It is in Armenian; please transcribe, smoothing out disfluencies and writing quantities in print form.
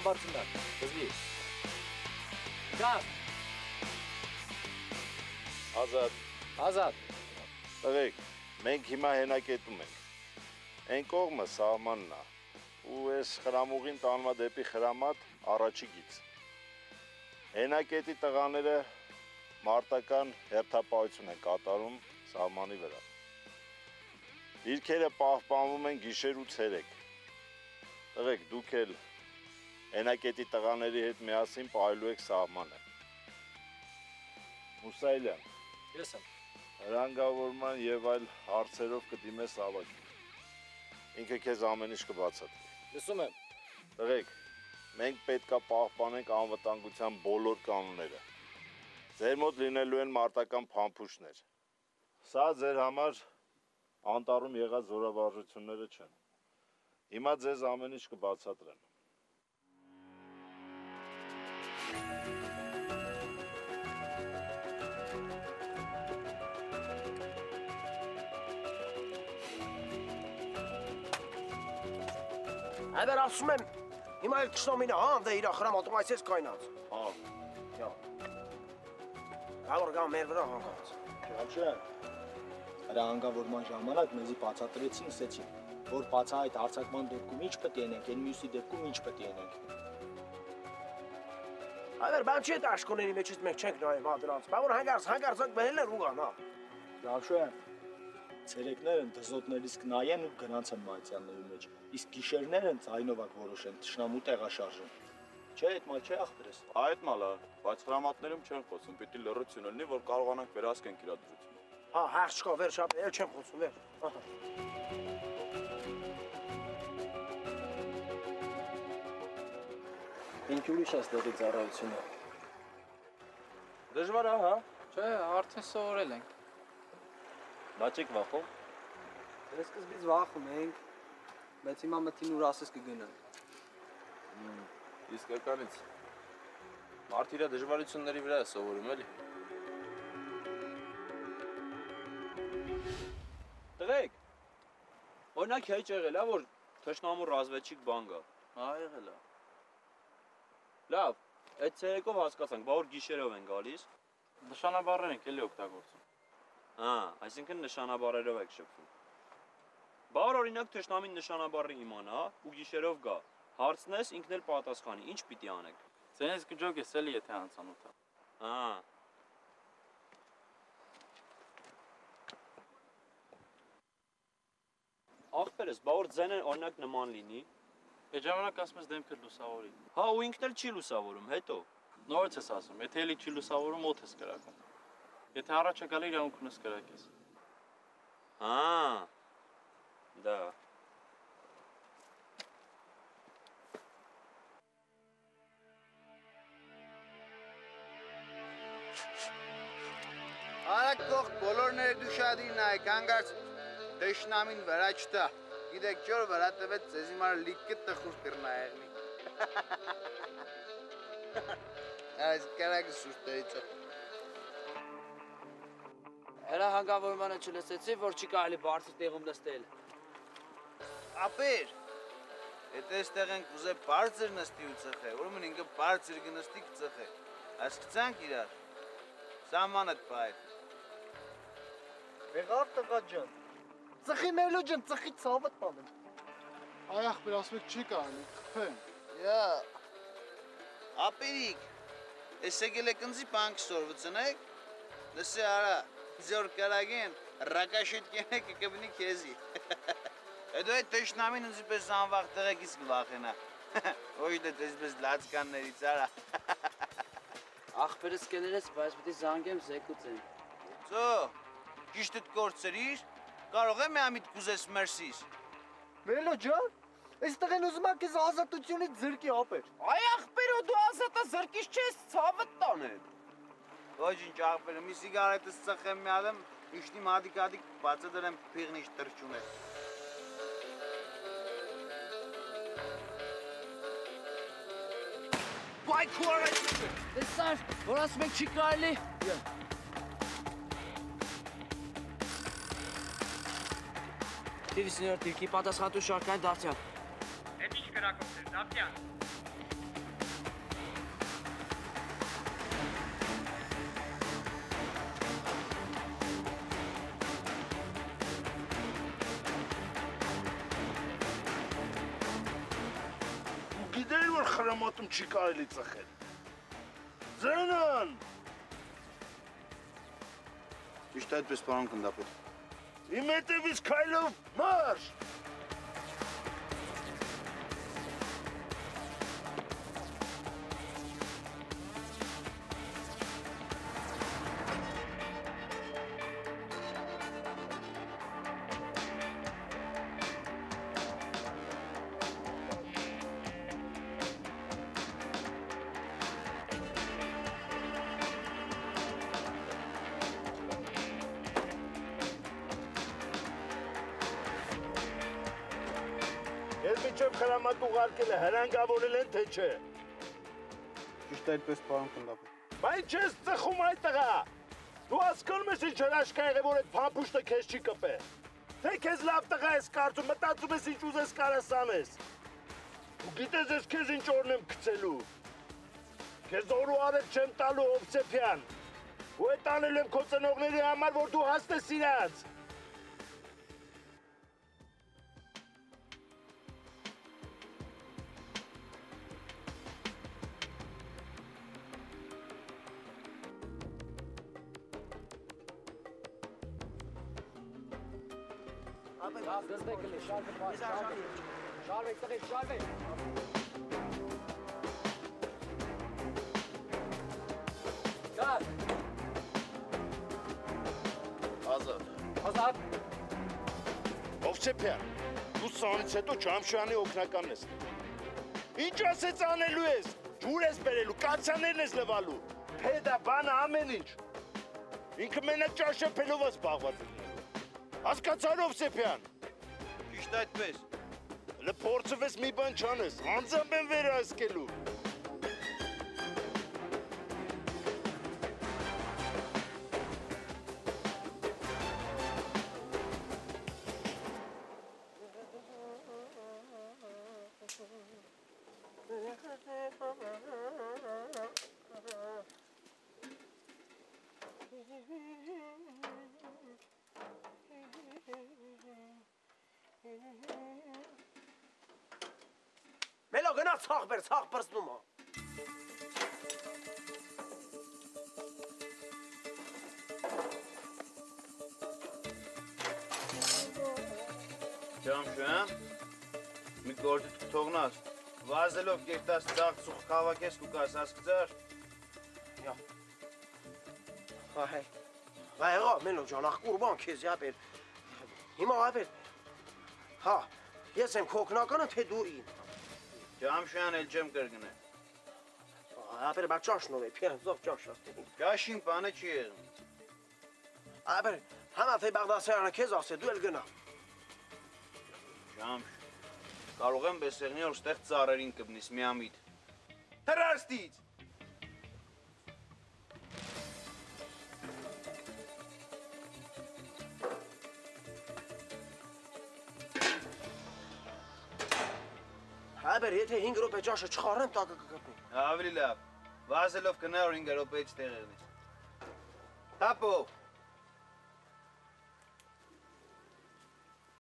Համբարձունակ, դզվի։ Գավ։ Ազատ։ Տղեկ, մենք հիմա հենակետում ենք։ Այն կողմը սահմանն է, ու այս խրամուղին տանվա դեպի խրամատ առաջի գից։ Հենակետի տղաները մարտական հերթապահություն են կատարում սահմանի վրա։ Դիրքերը պահպանվում են գիշեր ու ցերեկ։ Տղեկ, դուք էլ հենակետի տղաների հետ միասին պահելու եք սահմանը։ Մուսայելյան, Ես եմ։ հրանգավորման եւ այլ հարցերով կդիմես ավագին։ Ինքը քեզ ամեն ինչ կբացատրի։ Լսում եմ։ Տղեկ, մենք պետքա պահպանենք անվտանգության բոլոր կանոնները։ Ձեր մոտ լինելու են մարտական փամփուշտներ։ Սա ձեր համար անտառում եղած զորավարժությունները չեն։ Հիմա ձեզ ամեն ինչ կբացատրեմ։ Այդեր ասում եմ, հիմա էլ կշնոմին է, հա, դե իրա խրամատում այսես կայնած։ Հա։ Հավոր գամ մեր վրա հանգած։ Ճանչեն, հրահանգավորման ժամանակ մեզի բացատրեցին, ասեցին, որ բացա այդ արձակման դեպքում ինչ պետք է ենենք, այն մյուսի դեպքում ինչ պետք է ենենք։ Այդեր բան չի այդ աշկոների մեջից մենք չենք նայում, հա, դրանց, բա որ հանգարցանք բերել են ուղան, հա։ Ճանչեն, ցերեկներն դզոտներից կնայեն ու գնացեն մայցյանների մեջ, իսկ գիշերներն ցայնովակ որոշեն, թշնամու տեղաշարժեն։ Չէ, այդ մալ չէ ախպերս։ Այդ մալա, բայց հրամատներում չեն խոսում, պիտի լռություն լինի, որ կարողանանք վերահսկենք իրադրությունը։ Հա, հաղ չկա, վեր շապ, էլ չեմ խոսում, վեր։ Ահա։ Ինչ ուրիշ է ստեղի ծառայությունը։ Դժվար է, հա։ Չէ, արդեն սովորել ենք։ Բաճիկ վախում։ Դե սկզբից վախում ենք, բայց հիմա մտին ուր ասես կգնանք։ Իսկականից։ Մարդը իր դժվարությունների վրա է սովորում, էլի։ Տղեկ, օրինակ հեչ եղել է, որ թշնամու ռազմեցիկ բան գա։ Հա, եղել է։ Լավ, այդ ցերեկով հասկացանք, բա որ գիշերով են գալիս։ Նշանաբառեր ենք էլի օգտագործում։ Հա, այսինքն նշանաբառերով եք շփվում։ Բա որ օրինակ թշնամին նշանաբառը իմանա ու գիշերով գա։ Հարցնես ինքն էլ պատասխանի, ինչ պիտի անեք։ Ձենից կջոկ ես էլի եթե անցանոթ է։ Հա։ Ախպերս, բա որ ձենը օրինակ նման լինի։ Այդ ժամանակ ասում ես դեմքը լուսավորի։ Հա, ու ինքն էլ չի լուսավորում, հետո։ Նորից ես ասում, եթե էլի չի լուսավորում, օդ ես կրակում։ Եթե առաջ է գալի իրավունքն ես կրակես։ Հա։ Դա։ Արագ թող բոլորները դուշադիր նայեք, հանգարց դաշնամին վրա չտա։ Գիտեք ջոր վրա տվեց ձեզ հիմար լիքը տխուր կրնայեղնի։ Այս կարագը սուրտերից է։ Հրահանգավորմանը չլսեցի, որ չի կարելի բարձր տեղում նստել։ Ապեր, եթե այստեղ ենք ուզե բարձր նստի ու ծխե, ուրեմն ինքը բարձր կնստի կծխե։ Հասկացանք իրար։ Սահմանդ պայդ։ Եղավ տղա ջան։ Ծխի մելո ջան, ծխի ցավը տանեմ։ Այ ախպեր ասում եք չի կարելի, խփեն։ Յա։ Ապերիկ, ես եկել եք ինձի բանկ սորվցնեք, լսե արա, ձոր կարագեն, ռակաշետկեն եք կբնի քեզի։ Հետո այդ տեշնամին ինձի պես անվաղ տղեկից կվախենա։ Ոչ դե դեսպես լացկաններից արա։ Ախպերս կներես, բայց պիտի զանգեմ զեկուցեն։ Ծո, ճիշտդ կորցրիր, կարող եմ ամիտ կուզես մերսիս։ Մելո ջան, այստեղ են ուզում եք քեզ ազատությունից զրկի ապեր։ Այ ախպերո դու ազատա զրկիչ չես, ցավը տանեմ։ Ոչինչ ախպերը, մի սիգարետս ծխեմ մի ադեմ, իշտի մադիկ-ադիկ բացը դրեմ փիղնիշ տրճուն է։ Վայ քուարը։ Տեսար, որ ասում եք չի կարելի։ Տիրի սենյոր դիրքի պատասխանատու շարքային Դավթյան։ Էդ ինչ կրակով էր, Դավթյան։ խրամատում չի կարելի ծխել։ Ձենան։ Ճիշտ է այդպես, պարոն գնդապետ։ Իմ հետևից քայլով մարշ։ Ես միջև խրամատ ուղարկել է, հրանգավորել են, թե չէ։ Ճիշտ է այդպես, պարոն գնդապետ։ Բայց չես ծխում այդ տղա։ Դու հասկանում ես ինչ հրաշք ա եղել, որ այդ փամփուշտը քեզ չի կպել։ Թե քեզ լավ տղա ես կարծում, մտածում ես ինչ ուզես կարաս անես։ Դու գիտես ես քեզ ինչ օրն եմ գցելու։ Քեզ օր ու արև չեմ տալու Հովսեփյան։ Ու այդ անել եմ քո ծնողների համար, որ դու հասնես իրանց։ Դզվեք լի, շարվեք, տղեկ, շարվեք։ Գար։ Ազատ։ Հովսեփյան, դու սանից հետո Ջամշյանի օգնականն ես։ Ինչ ասեց անելու ես, ջուր ես բերելու, կացաներն ես լվալու, թե դա բանը ամեն ինչ։ Ինքը մենակ ճաշապելով է զբաղված է։ Հասկացար Հովսեփյան։ Ճիշտ է այդպես։ Հələ փորձվես մի բան չանես, անձամբ եմ վերահսկելու։ Մելո գնա ցախ բեր, ցախ բրսնում ա։ Ջամշյան, մի գործի թողնաս, վազելով կերտաս ծաղ ծուխ կավակես կուկաս ասկծար։ Հայ, վայղա, մելո ջան, ախ կուրբան քեզի ապեր։ Հիմա ապեր, հա, ես եմ քո օգնականը, թե դու ին։ Ջամշյան էլ չեմ կրգնե։ Ապեր, բա ճաշնով է, պյան, զով ճաշ աստին։ Ճաշին պանը չի եղում։ Ապեր, համա թե Բաղդասարյանը քեզ ասե, դու էլ գնա։ Ջամշ, կարող եմ բեսեղնի որ ստեղ ծարերին կբնիս միամիտ։ Հրաստից։ Ապեր, եթե 5 րոպե ճաշը չխառեմ, տակը կգտնի։ Ավելի լավ, վազելով կնա որ 5 րոպեից տեղ եղնես։ Թապով։